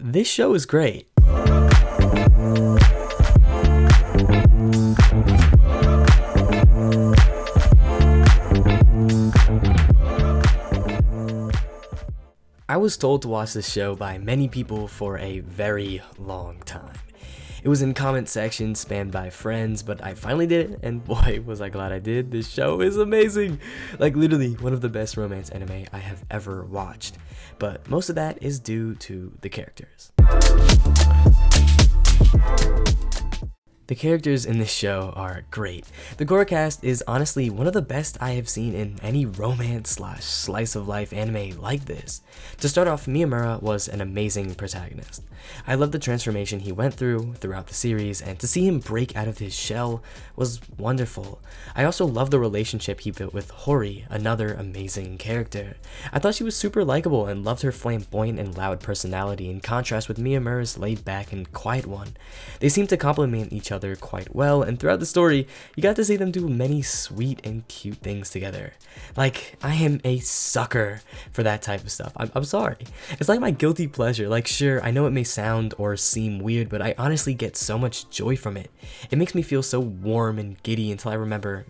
this show is great. I was told to watch this show by many people for a very long time. It was in comment sections spammed by friends, but I finally did it, and boy was I glad I did. This show is amazing! Like literally one of the best romance anime I have ever watched. But most of that is due to the characters. The characters in this show are great. The core cast is honestly one of the best I have seen in any romance / slice of life anime like this. To start off, Miyamura was an amazing protagonist. I love the transformation he went throughout the series, and to see him break out of his shell was wonderful. I also love the relationship he built with Hori, another amazing character. I thought she was super likable and loved her flamboyant and loud personality in contrast with Miyamura's laid back and quiet one. They seem to complement each other quite well, and throughout the story, you got to see them do many sweet and cute things together. Like, I am a sucker for that type of stuff. I'm sorry. It's like my guilty pleasure. Like, sure, I know it may sound or seem weird, but I honestly get so much joy from it. It makes me feel so warm and giddy until I remember,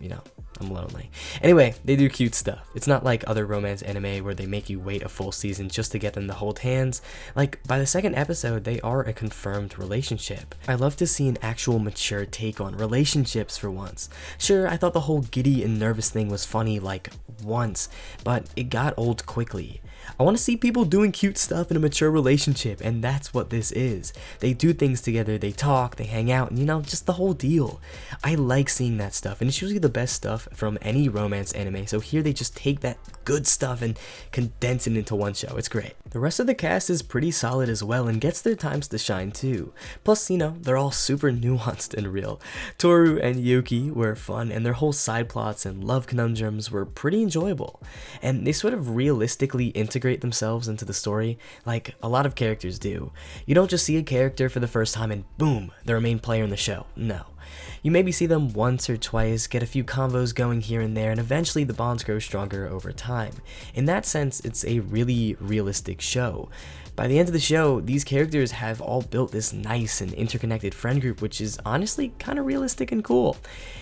I'm lonely. Anyway, they do cute stuff. It's not like other romance anime where they make you wait a full season just to get them to hold hands. Like, by the second episode, they are a confirmed relationship. I love to see an actual mature take on relationships for once. Sure, I thought the whole giddy and nervous thing was funny like once, but it got old quickly. I want to see people doing cute stuff in a mature relationship, and that's what this is. They do things together, they talk, they hang out, and just the whole deal. I like seeing that stuff, and it's usually the best stuff from any romance anime, so here they just take that good stuff and condense it into one show. It's great. The rest of the cast is pretty solid as well and gets their times to shine too. Plus, they're all super nuanced and real. Toru and Yuki were fun, and their whole side plots and love conundrums were pretty enjoyable. And they sort of realistically integrate themselves into the story like a lot of characters do. You don't just see a character for the first time and boom, they're a main player in the show. No. You maybe see them once or twice, get a few convos going here and there, and eventually the bonds grow stronger over time. In that sense, it's a really realistic show. By the end of the show, these characters have all built this nice and interconnected friend group, which is honestly kind of realistic and cool.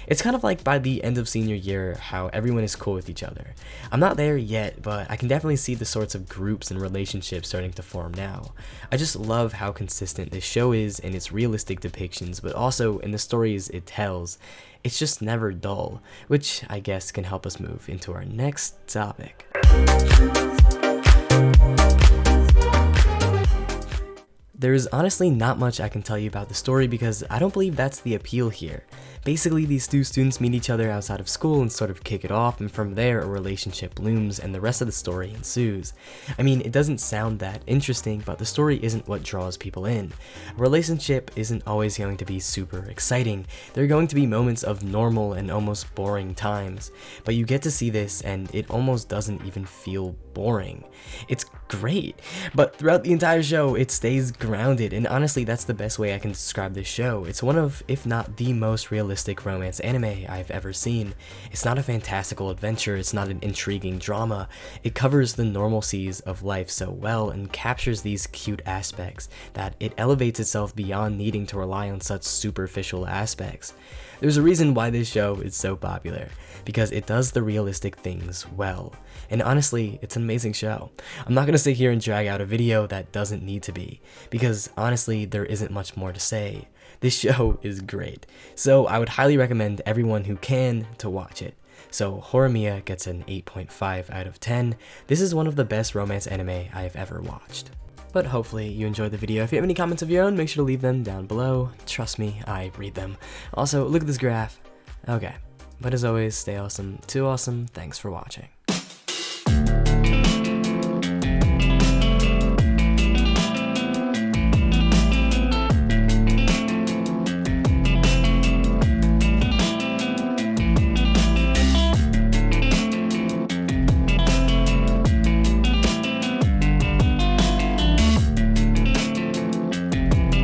It's kind of like by the end of senior year, how everyone is cool with each other. I'm not there yet, but I can definitely see the sorts of groups and relationships starting to form now. I just love how consistent this show is in its realistic depictions, but also in the stories it tells. It's just never dull, which I guess can help us move into our next topic. There's honestly not much I can tell you about the story because I don't believe that's the appeal here. Basically, these two students meet each other outside of school and sort of kick it off, and from there a relationship blooms and the rest of the story ensues. I mean, it doesn't sound that interesting, but the story isn't what draws people in. A relationship isn't always going to be super exciting. There are going to be moments of normal and almost boring times, but you get to see this and it almost doesn't even feel boring. It's great, but throughout the entire show it stays grounded, and honestly that's the best way I can describe this show. It's one of, if not the most realistic romance anime I've ever seen. It's not a fantastical adventure, it's not an intriguing drama. It covers the normalcies of life so well and captures these cute aspects that it elevates itself beyond needing to rely on such superficial aspects. There's a reason why this show is so popular, because it does the realistic things well. And honestly, it's an amazing show. I'm not gonna sit here and drag out a video that doesn't need to be, because honestly, there isn't much more to say. This show is great, so I would highly recommend everyone who can to watch it. So Horimiya gets an 8.5 out of 10. This is one of the best romance anime I've ever watched. But hopefully you enjoyed the video. If you have any comments of your own, make sure to leave them down below. Trust me, I read them. Also, look at this graph. Okay, but as always, stay awesome, TooAwesome, thanks for watching.